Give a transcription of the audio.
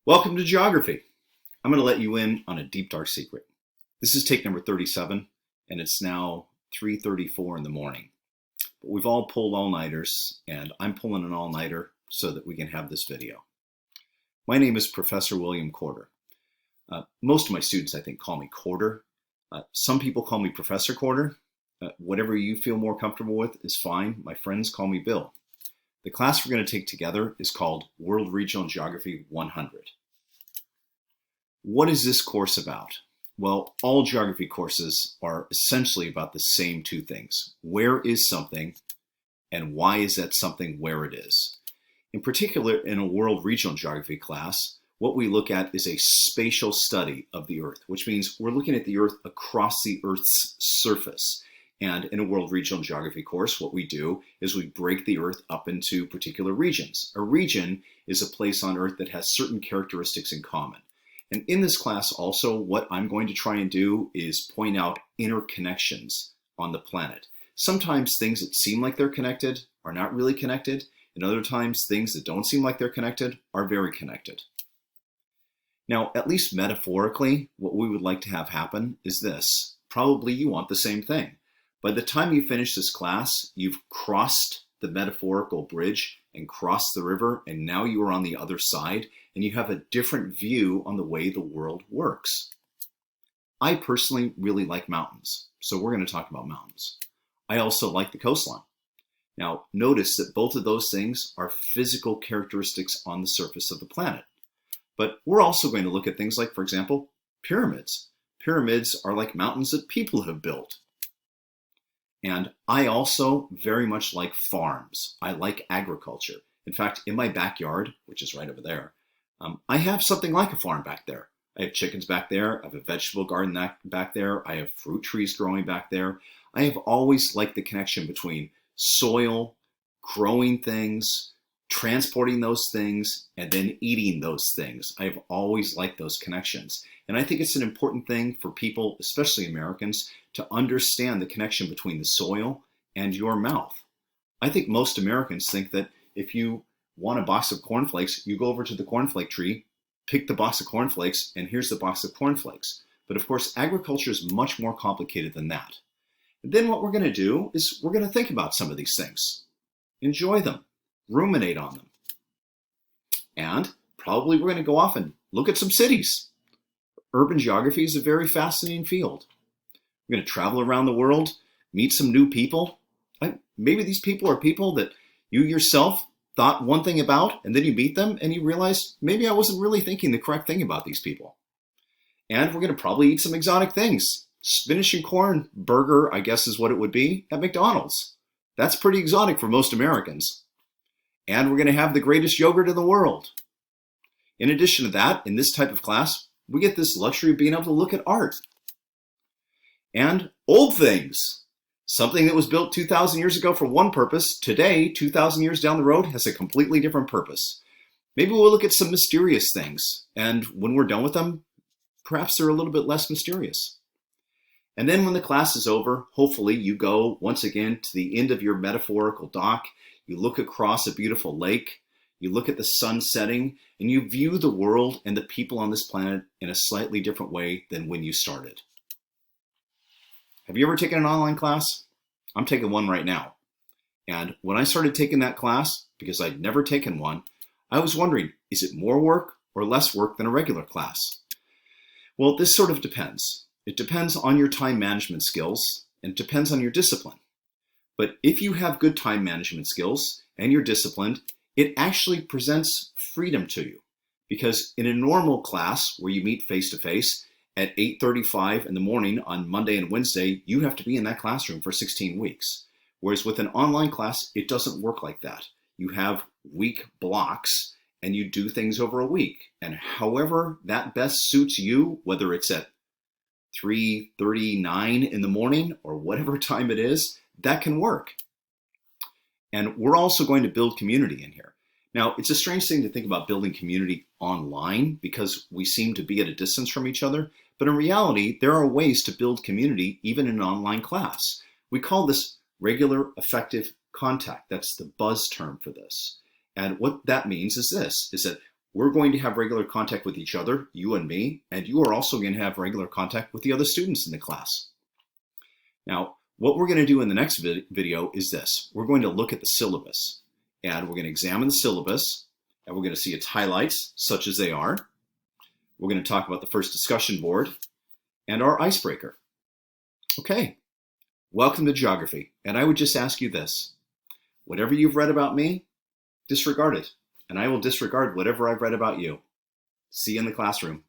Welcome to Geography. I'm going to let you in on a deep, dark secret. This is take number 37, and it's now 3:34 in the morning. But we've all pulled all-nighters, and I'm pulling an all-nighter so that we can have this video. My name is Professor William Corder. Most of my students, I think, call me Corder. Some people call me Professor Corder. Whatever you feel more comfortable with is fine. My friends call me Bill. The class we're going to take together is called World Regional Geography 100. What is this course about? Well, all geography courses are essentially about the same two things. Where is something, and why is that something where it is? In particular, in a World Regional Geography class, what we look at is a spatial study of the Earth, which means we're looking at the Earth across the Earth's surface. And in a World Regional Geography course, what we do is we break the Earth up into particular regions. A region is a place on Earth that has certain characteristics in common. And in this class also, what I'm going to try and do is point out interconnections on the planet. Sometimes things that seem like they're connected are not really connected, and other times things that don't seem like they're connected are very connected. Now, at least metaphorically, what we would like to have happen is this. Probably you want the same thing. By the time you finish this class, you've crossed the metaphorical bridge and crossed the river, and now you are on the other side, and you have a different view on the way the world works. I personally really like mountains, so we're going to talk about mountains. I also like the coastline. Now, notice that both of those things are physical characteristics on the surface of the planet. But we're also going to look at things like, for example, pyramids. Pyramids are like mountains that people have built. And I also very much like farms. I like agriculture. In fact, in my backyard, which is right over there, I have something like a farm back there. I have chickens back there. I have a vegetable garden back there. I have fruit trees growing back there. I have always liked the connection between soil, growing things, transporting those things, and then eating those things. I've always liked those connections. And I think it's an important thing for people, especially Americans, to understand the connection between the soil and your mouth. I think most Americans think that if you want a box of cornflakes, you go over to the cornflake tree, pick the box of cornflakes, and here's the box of cornflakes. But of course, agriculture is much more complicated than that. And then what we're going to do is we're going to think about some of these things, enjoy them, ruminate on them. And probably we're going to go off and look at some cities. Urban geography is a very fascinating field. We're going to travel around the world, meet some new people. Maybe these people are people that you yourself thought one thing about, and then you meet them and you realize, maybe I wasn't really thinking the correct thing about these people. And we're going to probably eat some exotic things. Spinach and corn burger, I guess is what it would be, at McDonald's. That's pretty exotic for most Americans. And we're going to have the greatest yogurt in the world. In addition to that, in this type of class, we get this luxury of being able to look at art. And old things. Something that was built 2,000 years ago for one purpose, today, 2,000 years down the road, has a completely different purpose. Maybe we'll look at some mysterious things, and when we're done with them, perhaps they're a little bit less mysterious. And then when the class is over, hopefully you go once again to the end of your metaphorical dock, you look across a beautiful lake, you look at the sun setting, and you view the world and the people on this planet in a slightly different way than when you started. Have you ever taken an online class? I'm taking one right now. And when I started taking that class, because I'd never taken one, I was wondering, is it more work or less work than a regular class? Well, this sort of depends. It depends on your time management skills, and it depends on your discipline. But if you have good time management skills and you're disciplined, it actually presents freedom to you. Because in a normal class where you meet face-to-face, at 8:35 in the morning on Monday and Wednesday, you have to be in that classroom for 16 weeks. Whereas with an online class, it doesn't work like that. You have week blocks and you do things over a week. And however that best suits you, whether it's at 3:39 in the morning or whatever time it is, that can work. And we're also going to build community in here. Now, it's a strange thing to think about building community online because we seem to be at a distance from each other. But in reality, there are ways to build community even in an online class. We call this regular effective contact. That's the buzz term for this. And what that means is this, is that We're going to have regular contact with each other, you and me, and you are also going to have regular contact with the other students in the class. Now, what we're going to do in the next video is this. We're going to look at the syllabus, and we're going to examine the syllabus, and we're going to see its highlights, such as they are. We're going to talk about the first discussion board and our icebreaker. Okay, welcome to geography, and I would just ask you this. Whatever you've read about me, disregard it, and I will disregard whatever I've read about you. See you in the classroom.